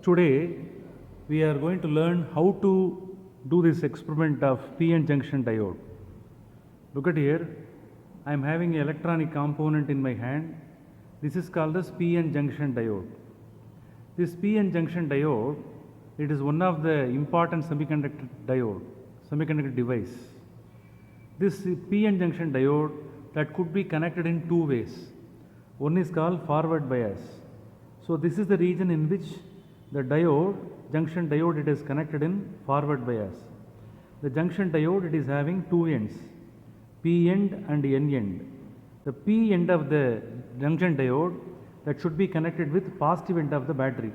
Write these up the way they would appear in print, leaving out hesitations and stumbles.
Today we are going to learn how to do this experiment of PN junction diode. Look at here, I am having an electronic component in my hand. This is called as PN junction diode. This PN junction diode, it is one of the important semiconductor device. This PN junction diode that could be connected in two ways. One is called forward bias. So this is the region in which the diode, junction diode, it is connected in forward bias. The junction diode, it is having two ends, P end and N end. The P end of the junction diode that should be connected with positive end of the battery.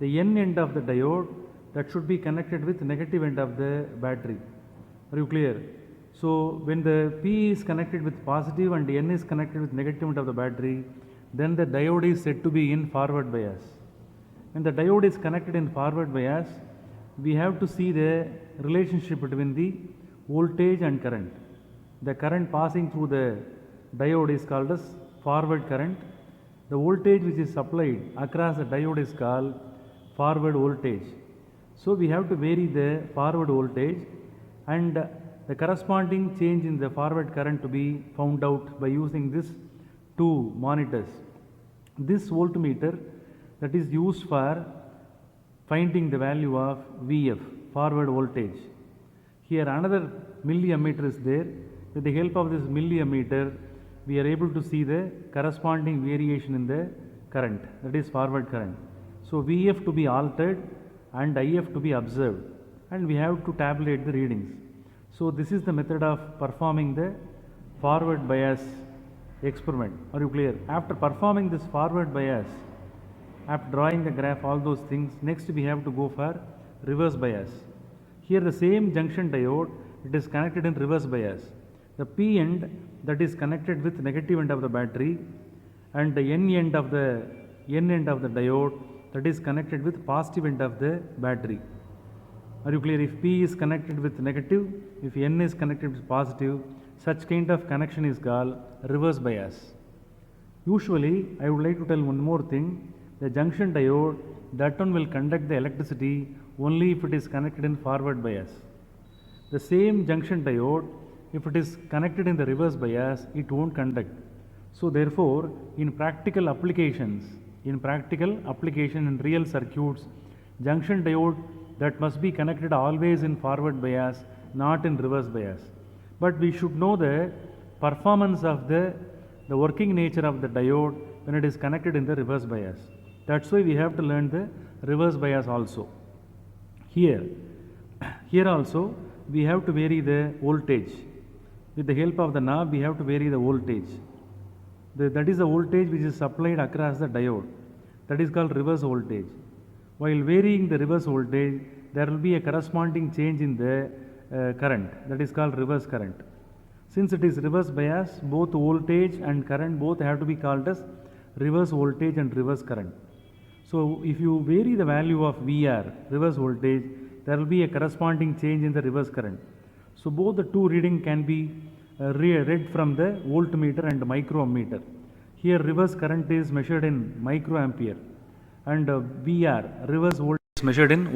The N end of the diode that should be connected with negative end of the battery. Are you clear? So when the P is connected with positive and N is connected with negative end of the battery, then the diode is said to be in forward bias. When the diode is connected in forward bias, we have to see the relationship between the voltage and current. The current passing through the diode is called as forward current. The voltage which is supplied across the diode is called forward voltage. So we have to vary the forward voltage and the corresponding change in the forward current to be found out by using this two monitors. This voltmeter that is used for finding the value of VF, forward voltage. Here another milliammeter is there. With the help of this milliammeter, we are able to see the corresponding variation in the current, that is forward current. So VF to be altered and IF to be observed, and we have to tabulate the readings. So this is the method of performing the forward bias experiment. Are you clear? After performing this forward bias, after drawing the graph, all those things, next we have to go for reverse bias. Here the same junction diode, it is connected in reverse bias. The P end that is connected with negative end of the battery, and the N end of the diode that is connected with positive end of the battery. Are you clear? If P is connected with negative, if N is connected with positive, such kind of connection is called reverse bias. Usually, I would like to tell one more thing. The junction diode, that one will conduct the electricity only if it is connected in forward bias. The same junction diode, if it is connected in the reverse bias, it won't conduct. So therefore, in practical application in real circuits, junction diode that must be connected always in forward bias, not in reverse bias. But we should know the performance of the working nature of the diode when it is connected in the reverse bias. That's why we have to learn the reverse bias also. Here also we have to vary the voltage. With the help of the knob, we have to vary the voltage. That is the voltage which is supplied across the diode. That is called reverse voltage. While varying the reverse voltage, there will be a corresponding change in the current. That is called reverse current. Since it is reverse bias, both voltage and current both have to be called as reverse voltage and reverse current. So if you vary the value of VR, reverse voltage, there will be a corresponding change in the reverse current. So both the two reading can be read from the voltmeter and microammeter. Here reverse current is measured in microampere, and VR, reverse voltage, is measured in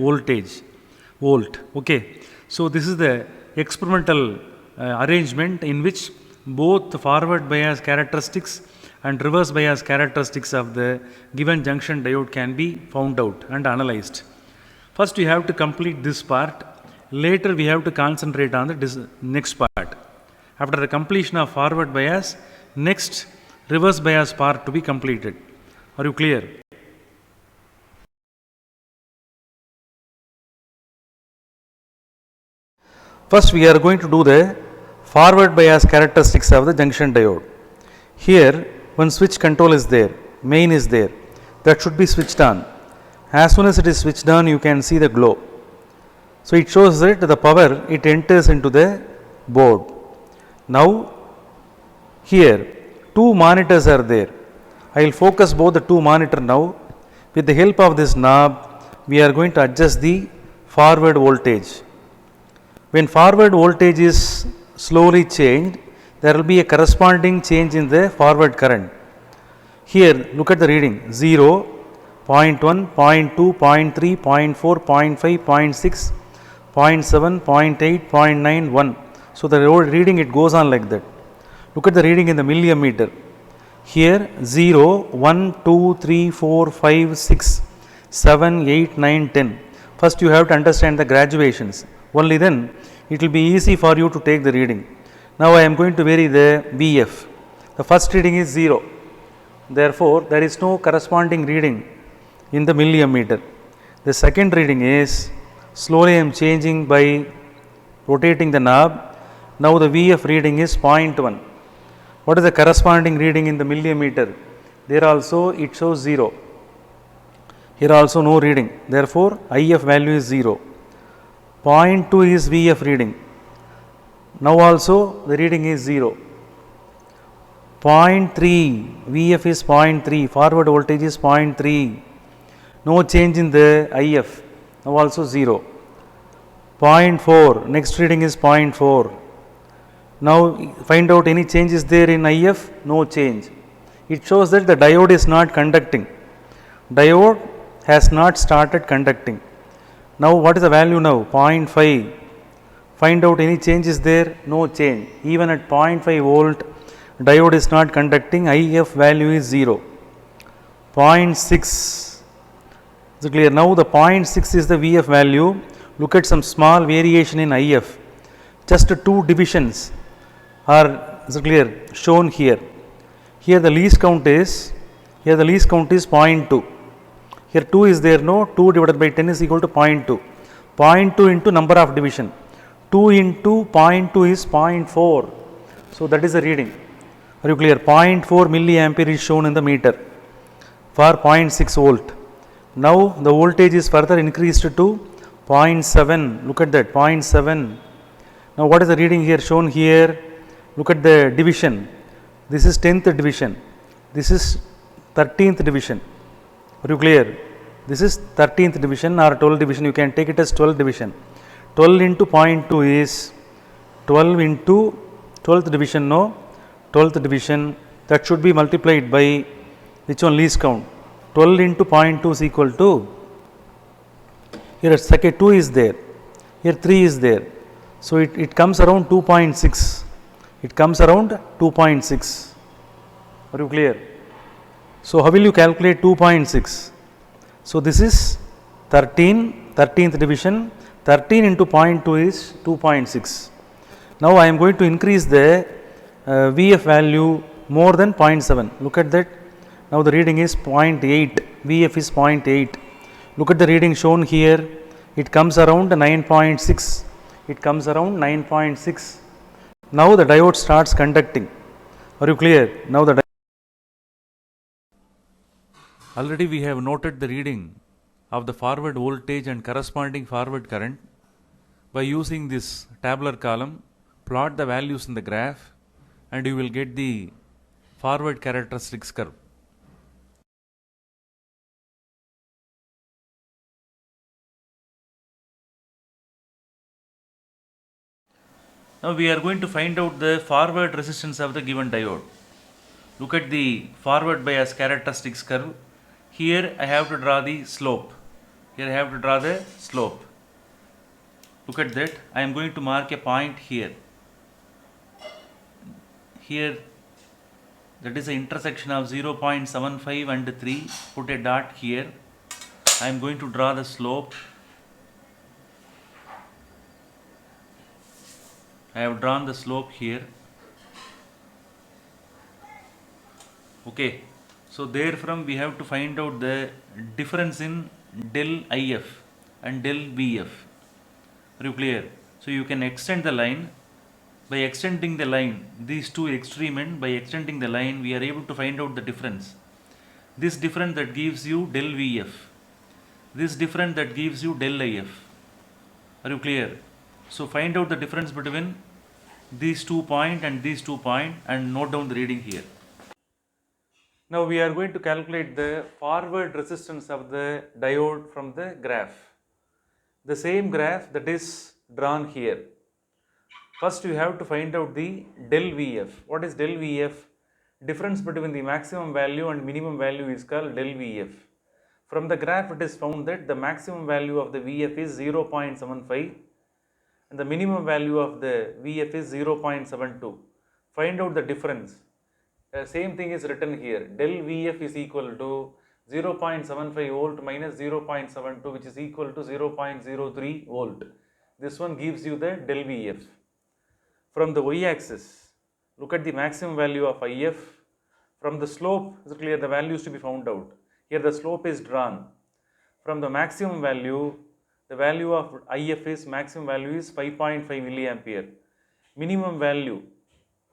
volt. Okay. So this is the experimental arrangement in which both the forward bias characteristics and reverse bias characteristics of the given junction diode can be found out and analyzed. First we have to complete this part. Later we have to concentrate on the next part. After the completion of forward bias, next reverse bias part to be completed. Are you clear? First we are going to do the forward bias characteristics of the junction diode. Here one switch control is there, main is there, that should be switched on. As soon as it is switched on, you can see the glow. So it shows that the power, it enters into the board. Now here two monitors are there. I will focus both the two monitors now. With the help of this knob, we are going to adjust the forward voltage. When forward voltage is slowly changed, there will be a corresponding change in the forward current. Here look at the reading 0, 0.1, 0.2, 0.3, 0.4, 0.5, 0.6, 0.7, 0.8, 0.9, 1. So the reading it goes on like that. Look at the reading in the millimeter. Here 0, 1, 2, 3, 4, 5, 6, 7, 8, 9, 10. First you have to understand the graduations. Only then it will be easy for you to take the reading. Now I am going to vary the VF. The first reading is 0. Therefore, there is no corresponding reading in the millimeter. The second reading is, slowly I am changing by rotating the knob. Now the VF reading is 0.1. What is the corresponding reading in the millimeter? There also it shows 0. Here also no reading. Therefore, IF value is 0. 0.2 is VF reading. Now also the reading is 0. 0.3, VF is 0.3, forward voltage is 0.3. No change in the IF, now also 0. 0.4, next reading is 0.4. Now find out any change is there in IF, no change. It shows that the diode is not conducting. Diode has not started conducting. Now what is the value now? 0.5. Find out any change is there, no change. Even at 0.5 volt, diode is not conducting, IF value is 0. 0.6. Is it clear? Now the 0.6 is the VF value. Look at some small variation in IF. Just 2 divisions are, is it clear, shown here. Here the least count is, here the least count is 0.2. Here 2 is there, no, 2 divided by 10 is equal to 0.2. 0.2 into number of division. 2 into 0.2 is 0.4. So that is the reading. Are you clear? 0.4 milliampere is shown in the meter for 0.6 volt. Now the voltage is further increased to 0.7. Look at that, 0.7. Now what is the reading here shown here? Look at the division. This is 10th division. This is 13th division. Are you clear? This is 13th division or 12th division. You can take it as 12th division. 12 into 0.2 is 12 into 12th division, no? 12th division, that should be multiplied by which one? Least count. 12 into 0.2 is equal to, here second 2 is there, here 3 is there. So it comes around 2.6. It comes around 2.6. Are you clear? So how will you calculate 2.6? So this is 13th division. 13 into 0.2 is 2.6. Now I am going to increase the VF value more than 0.7. Look at that. Now the reading is 0.8. VF is 0.8. Look at the reading shown here. It comes around 9.6. It comes around 9.6. Now the diode starts conducting. Are you clear? Now the already we have noted the reading of the forward voltage and corresponding forward current. By using this tabular column, plot the values in the graph and you will get the forward characteristics curve. Now we are going to find out the forward resistance of the given diode. Look at the forward bias characteristics curve. Here I have to draw the slope. Here I have to draw the slope. Look at that. I am going to mark a point here. Here that is the intersection of 0.75 and 3. Put a dot here. I am going to draw the slope. I have drawn the slope here. Okay. So therefrom we have to find out the difference in del IF and del VF. Are you clear? So you can extend the line. By extending the line, these two extreme end, by extending the line, we are able to find out the difference. This difference that gives you del VF. This difference that gives you del IF. Are you clear? So find out the difference between these 2 points and these 2 points and note down the reading here. Now we are going to calculate the forward resistance of the diode from the graph. The same graph that is drawn here. First you have to find out the del VF. What is del VF? Difference between the maximum value and minimum value is called del VF. From the graph it is found that the maximum value of the Vf is 0.75 and the minimum value of the Vf is 0.72. Find out the difference. Same thing is written here. Del Vf is equal to 0.75 volt minus 0.72, which is equal to 0.03 volt. This one gives you the del Vf. From the y-axis, look at the maximum value of If. From the slope, it's clear the values to be found out. Here the slope is drawn. From the maximum value, the value of If is, maximum value is 5.5 milliampere. Minimum value,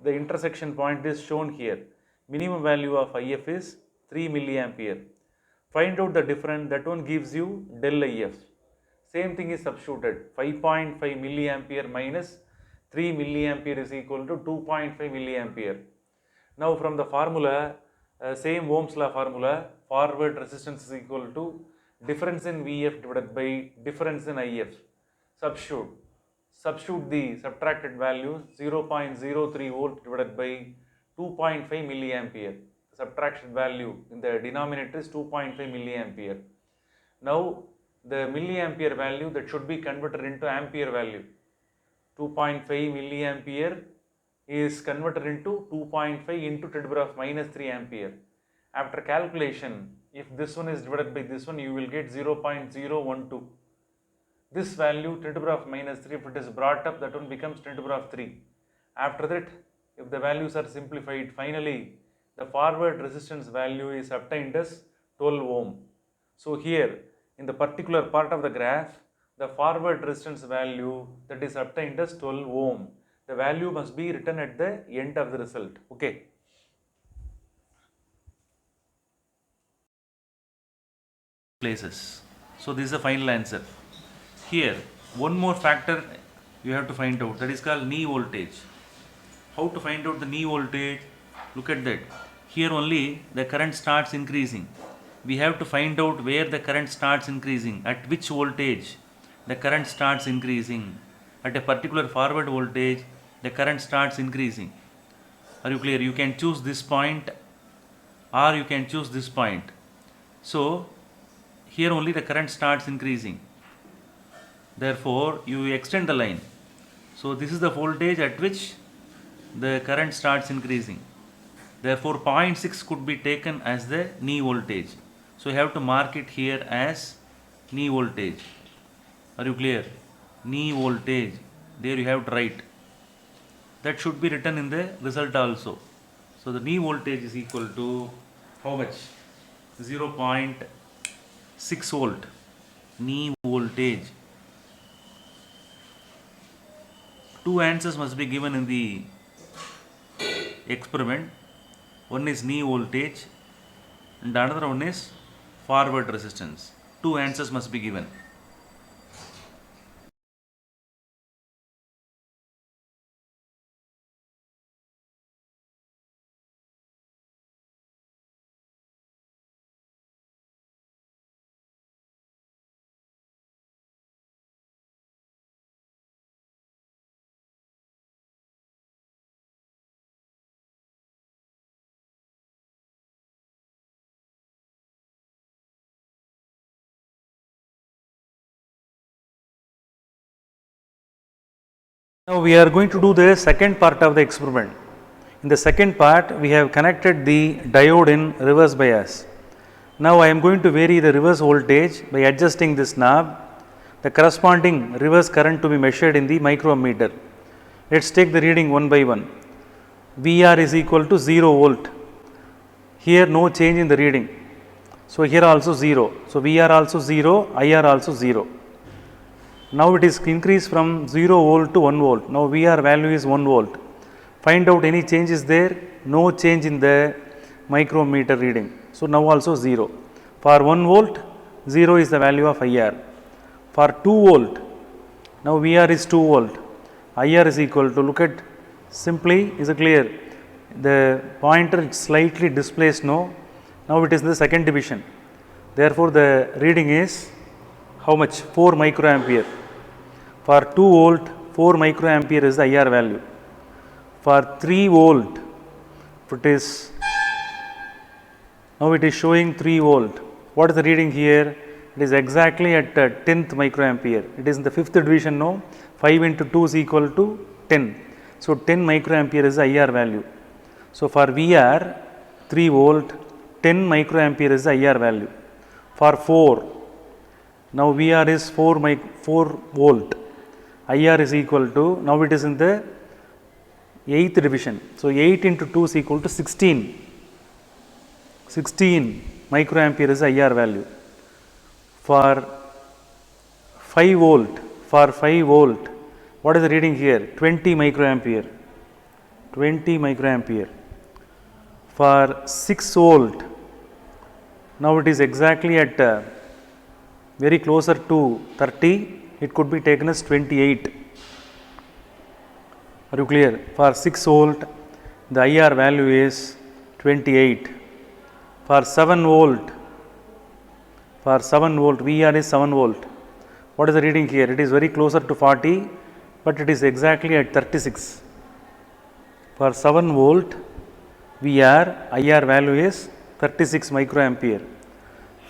the intersection point is shown here. Minimum value of If is 3 milliampere. Find out the difference, that one gives you del If. Same thing is substituted, 5.5 milliampere minus 3 milliampere is equal to 2.5 milliampere. Now from the formula, same Ohm's law formula, forward resistance is equal to difference in Vf divided by difference in If. Substitute the subtracted value 0.03 volt divided by 2.5 milliampere. The subtraction value in the denominator is 2.5 milliampere. Now the milliampere value that should be converted into ampere value. 2.5 milliampere is converted into 2.5 into 10 to the power of -3 ampere. After calculation, if this one is divided by this one, you will get 0.012. This value 10 to the power of -3, if it is brought up, that one becomes 10 to the power of 3. After that, if the values are simplified, finally the forward resistance value is obtained as 12 ohm. So here, in the particular part of the graph, the forward resistance value that is obtained as 12 ohm. The value must be written at the end of the result. Okay. Places. So this is the final answer. Here, one more factor you have to find out, that is called knee voltage. How to find out the knee voltage? Look at that. Here only the current starts increasing. We have to find out where the current starts increasing, at which voltage the current starts increasing. At a particular forward voltage, the current starts increasing. Are you clear? You can choose this point or you can choose this point. So here only the current starts increasing. Therefore, you extend the line. So this is the voltage at which the current starts increasing. Therefore, 0.6 could be taken as the knee voltage. So you have to mark it here as knee voltage. Are you clear? Knee voltage. There you have to write. That should be written in the result also. So the knee voltage is equal to how much? 0.6 volt. Knee voltage. Two answers must be given in the experiment. One is knee voltage and another one is forward resistance. Two answers must be given. Now we are going to do the second part of the experiment. In the second part, we have connected the diode in reverse bias. Now I am going to vary the reverse voltage by adjusting this knob, the corresponding reverse current to be measured in the microammeter. Let us take the reading one by one. VR is equal to 0 volt. Here no change in the reading. So here also 0. So VR also 0, IR also 0. Now it is increased from 0 volt to 1 volt. Now VR value is 1 volt. Find out any changes there. No change in the micrometer reading. So now also 0. For 1 volt, 0 is the value of IR. For 2 volt, now VR is 2 volt. IR is equal to, look at, simply is clear. The pointer is slightly displaced now. Now it is the second division. Therefore the reading is how much? 4 microampere. For 2 volt, 4 microampere is the IR value. For 3 volt, it is, now it is showing 3 volt. What is the reading here? It is exactly at 10th microampere. It is in the 5th division, no? 5 into 2 is equal to 10. So 10 microampere is the IR value. So for VR 3 volt, 10 microampere is the IR value. For 4, now VR is 4 volt. IR is equal to, now it is in the 8th division. So 8 into 2 is equal to 16. 16 microampere is the IR value. For 5 volt, what is the reading here? 20 microampere. 20 microampere. For 6 volt, now it is exactly at very closer to 30, it could be taken as 28. Are you clear? For 6 volt, the IR value is 28. For 7 volt, VR is 7 volt. What is the reading here? It is very closer to 40, but it is exactly at 36. For 7 volt, VR, IR value is 36 microampere.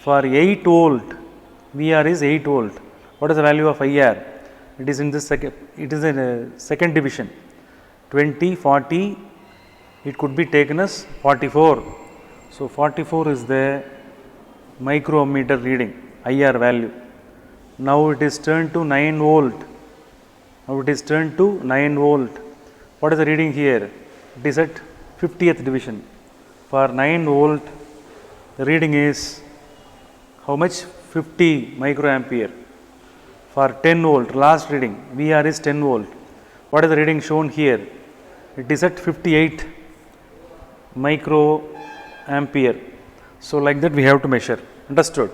For 8 volt, VR is 8 volt. What is the value of IR? It is in this second division. 20, 40, it could be taken as 44. So 44 is the micrometer reading, IR value. Now it is turned to 9 volt. What is the reading here? It is at 50th division. For 9 volt, the reading is how much? 50 microampere. For 10 volt, last reading, VR is 10 volt. What is the reading shown here? It is at 58 microampere. So like that we have to measure. Understood?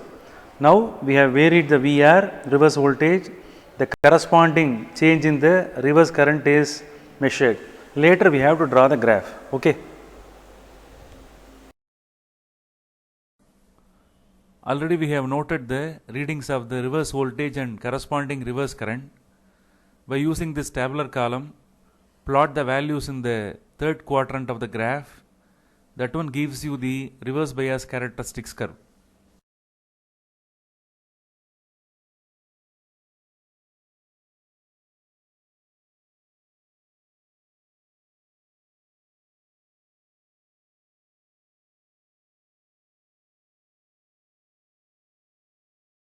Now we have varied the VR reverse voltage. The corresponding change in the reverse current is measured. Later we have to draw the graph. Okay. Already we have noted the readings of the reverse voltage and corresponding reverse current. By using this tabular column, plot the values in the third quadrant of the graph. That one gives you the reverse bias characteristics curve.